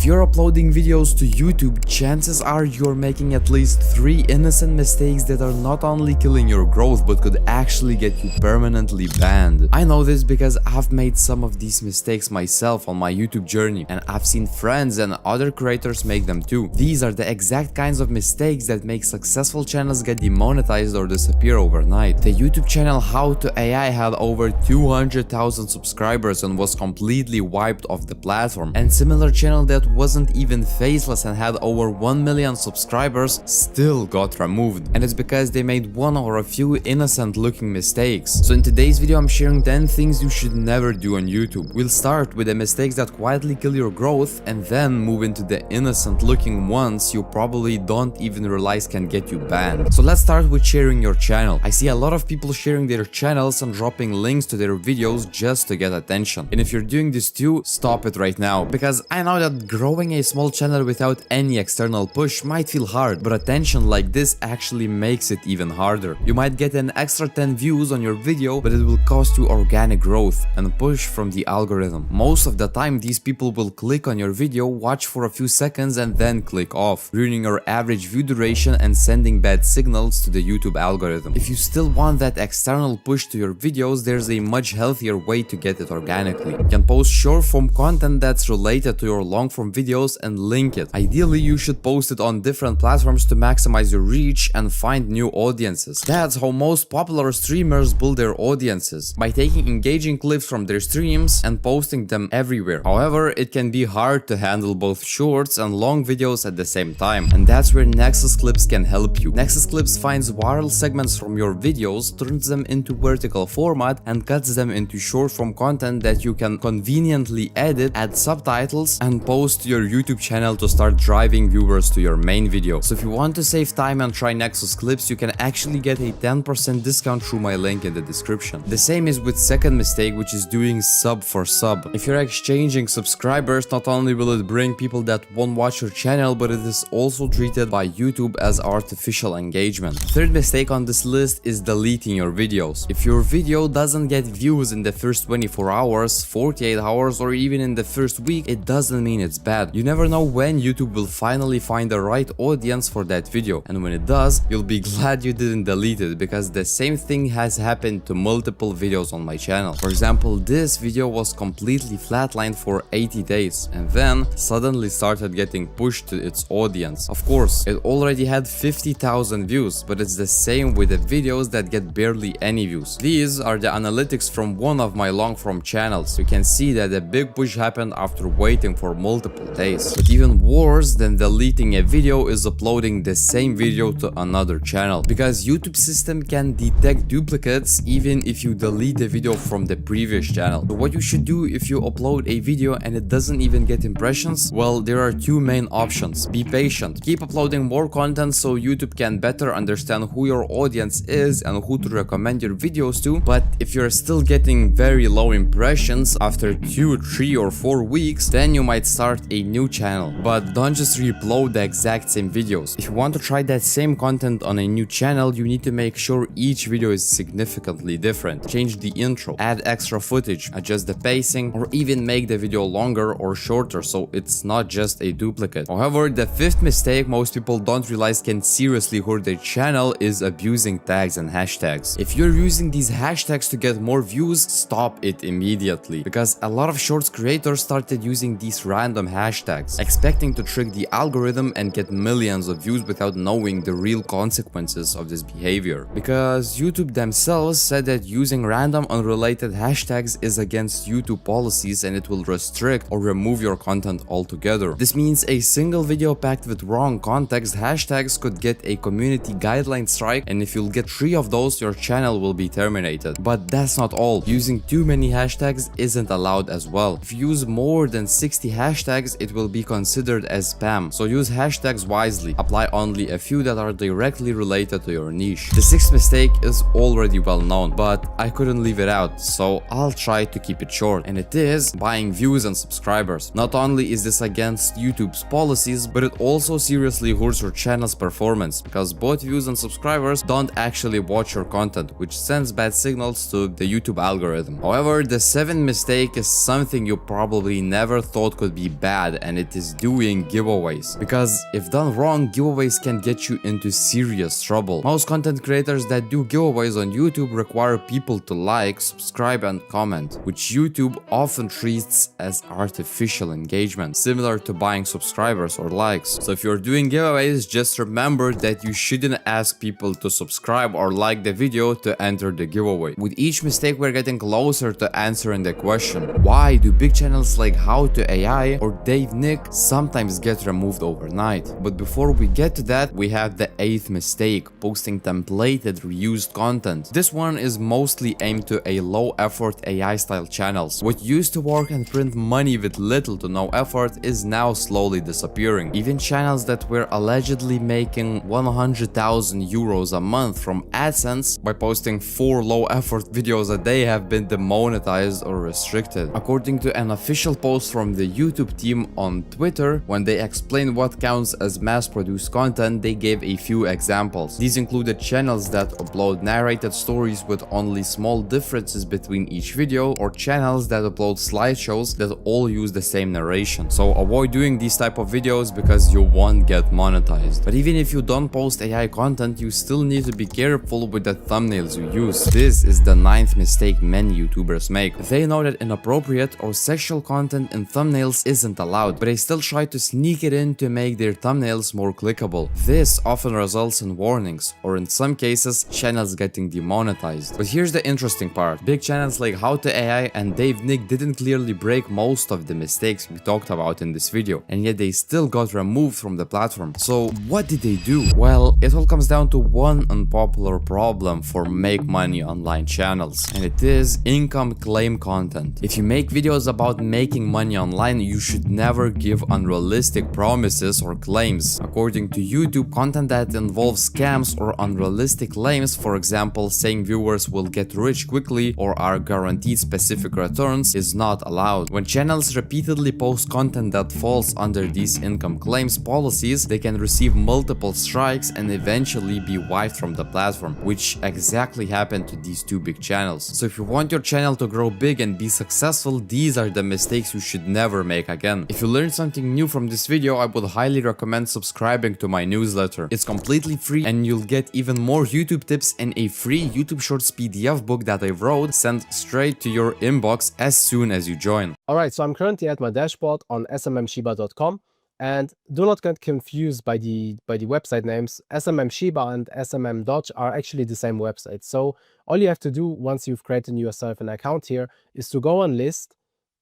If you're uploading videos to YouTube, chances are you're making at least 3 innocent mistakes that are not only killing your growth but could actually get you permanently banned. I know this because I've made some of these mistakes myself on my YouTube journey, and I've seen friends and other creators make them too. These are the exact kinds of mistakes that make successful channels get demonetized or disappear overnight. The YouTube channel How to AI had over 200,000 subscribers and was completely wiped off the platform, and similar channel that wasn't even faceless and had over 1 million subscribers still got removed, and it's because they made one or a few innocent looking mistakes. So in today's video I'm sharing 10 things you should never do on YouTube. We'll start with the mistakes that quietly kill your growth and then move into the innocent looking ones you probably don't even realize can get you banned. So let's start with sharing your channel. I see a lot of people sharing their channels and dropping links to their videos just to get attention. And if you're doing this too, stop it right now, because I know that growing a small channel without any external push might feel hard, but attention like this actually makes it even harder. You might get an extra 10 views on your video, but it will cost you organic growth and push from the algorithm. Most of the time these people will click on your video, watch for a few seconds and then click off, ruining your average view duration and sending bad signals to the YouTube algorithm. If you still want that external push to your videos, there's a much healthier way to get it organically. You can post short form content that's related to your long form videos and link it. Ideally, you should post it on different platforms to maximize your reach and find new audiences. That's how most popular streamers build their audiences, by taking engaging clips from their streams and posting them everywhere. However, it can be hard to handle both shorts and long videos at the same time, and that's where Nexus Clips can help you. Nexus Clips finds viral segments from your videos, turns them into vertical format and cuts them into short form content that you can conveniently edit, add subtitles and post to your YouTube channel to start driving viewers to your main video. So if you want to save time and try Nexus Clips, you can actually get a 10% discount through my link in the description. The same is with second mistake, which is doing sub for sub. If you're exchanging subscribers, not only will it bring people that won't watch your channel, but it is also treated by YouTube as artificial engagement. Third mistake on this list is deleting your videos. If your video doesn't get views in the first 24 hours, 48 hours or even in the first week, it doesn't mean it's bad. You never know when YouTube will finally find the right audience for that video, and when it does, you'll be glad you didn't delete it, because the same thing has happened to multiple videos on my channel. For example, this video was completely flatlined for 80 days and then suddenly started getting pushed to its audience. Of course, it already had 50,000 views, but it's the same with the videos that get barely any views. These are the analytics from one of my long form channels. You can see that a big push happened after waiting for multiple days. But even worse than deleting a video is uploading the same video to another channel, because YouTube system can detect duplicates even if you delete the video from the previous channel. So what you should do if you upload a video and it doesn't even get impressions? Well, there are two main options. Be patient. Keep uploading more content so YouTube can better understand who your audience is and who to recommend your videos to. But if you're still getting very low impressions after 2, 3 or 4 weeks, then you might start a new channel. But don't just re-upload the exact same videos. If you want to try that same content on a new channel, you need to make sure each video is significantly different. Change the intro, add extra footage, adjust the pacing, or even make the video longer or shorter so it's not just a duplicate. However, the fifth mistake most people don't realize can seriously hurt their channel is abusing tags and hashtags. If you're using these hashtags to get more views, stop it immediately, because a lot of shorts creators started using these random hashtags, expecting to trick the algorithm and get millions of views without knowing the real consequences of this behavior. Because YouTube themselves said that using random unrelated hashtags is against YouTube policies and it will restrict or remove your content altogether. This means a single video packed with wrong context hashtags could get a community guideline strike, and if you'll get 3 of those, your channel will be terminated. But that's not all. Using too many hashtags isn't allowed as well. If you use more than 60 hashtags, it will be considered as spam. So use hashtags wisely. Apply only a few that are directly related to your niche. The sixth mistake is already well known, but I couldn't leave it out, so I'll try to keep it short, and it is buying views and subscribers. Not only is this against YouTube's policies, but it also seriously hurts your channel's performance, because both views and subscribers don't actually watch your content, which sends bad signals to the YouTube algorithm. However, the seventh mistake is something you probably never thought could be bad bad, and it is doing giveaways. Because if done wrong, giveaways can get you into serious trouble. Most content creators that do giveaways on YouTube require people to like, subscribe, and comment, which YouTube often treats as artificial engagement, similar to buying subscribers or likes. So if you're doing giveaways, just remember that you shouldn't ask people to subscribe or like the video to enter the giveaway. With each mistake, we're getting closer to answering the question: why do big channels like How to AI or Dave Nick sometimes get removed overnight? But before we get to that, we have the 8th mistake: posting templated reused content. This one is mostly aimed to a low effort AI style channels. What used to work and print money with little to no effort is now slowly disappearing. Even channels that were allegedly making 100,000 euros a month from AdSense by posting 4 low effort videos a day have been demonetized or restricted. According to an official post from the YouTube team on Twitter, when they explained what counts as mass-produced content, they gave a few examples. These included channels that upload narrated stories with only small differences between each video, or channels that upload slideshows that all use the same narration. So avoid doing these type of videos because you won't get monetized. But even if you don't post AI content, you still need to be careful with the thumbnails you use. This is the 9th mistake many YouTubers make. They know that inappropriate or sexual content in thumbnails isn't allowed, but they still try to sneak it in to make their thumbnails more clickable. This often results in warnings, or in some cases, channels getting demonetized. But here's the interesting part: big channels like How to AI and Dave Nick didn't clearly break most of the mistakes we talked about in this video, and yet they still got removed from the platform. So what did they do? Well, it all comes down to one unpopular problem for make money online channels, and it is income claim content. If you make videos about making money online, you should never give unrealistic promises or claims. According to YouTube, content that involves scams or unrealistic claims, for example, saying viewers will get rich quickly or are guaranteed specific returns, is not allowed. When channels repeatedly post content that falls under these income claims policies, they can receive multiple strikes and eventually be wiped from the platform, which exactly happened to these two big channels. So if you want your channel to grow big and be successful, these are the mistakes you should never make again. If you learned something new from this video, I would highly recommend subscribing to my newsletter. It's completely free and you'll get even more YouTube tips and a free YouTube Shorts PDF book that I wrote sent straight to your inbox as soon as you join. Alright, so I'm currently at my dashboard on smmshiba.com, and do not get confused by the website names. SMM and SMM Dodge are actually the same website. So all you have to do once you've created yourself an account here is to go on list,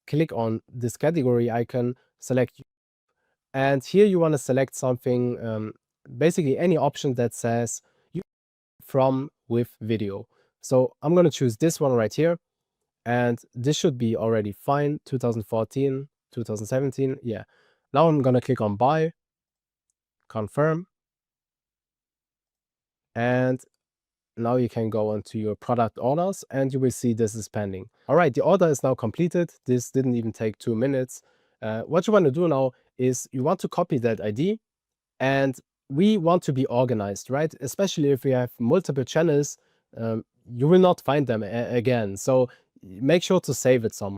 click on this category icon, select, and here you want to select something, basically any option that says from with video. So I'm going to choose this one right here, and this should be already fine. 2014, 2017, yeah. Now I'm going to click on buy, confirm, and now you can go onto your product orders and you will see this is pending. All right, the order is now completed. This didn't even take 2 minutes. What you want to do now is you want to copy that ID, and we want to be organized, right? Especially if we have multiple channels, you will not find them again. So make sure to save it somewhere.